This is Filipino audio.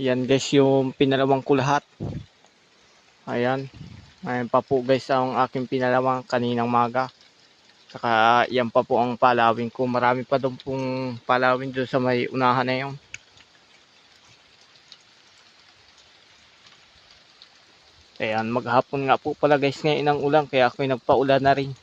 Yan guys yung pinalawang ko lahat. Ayan. Ayan pa po guys ang aking pinalawang kaninang maga. Saka yan pa po ang palawin ko. Marami pa doon pong palawin doon sa may unahan na yun. Ayan, maghapon nga po pala guys ngayon ang ulan. Kaya ako'y nagpaulan na rin.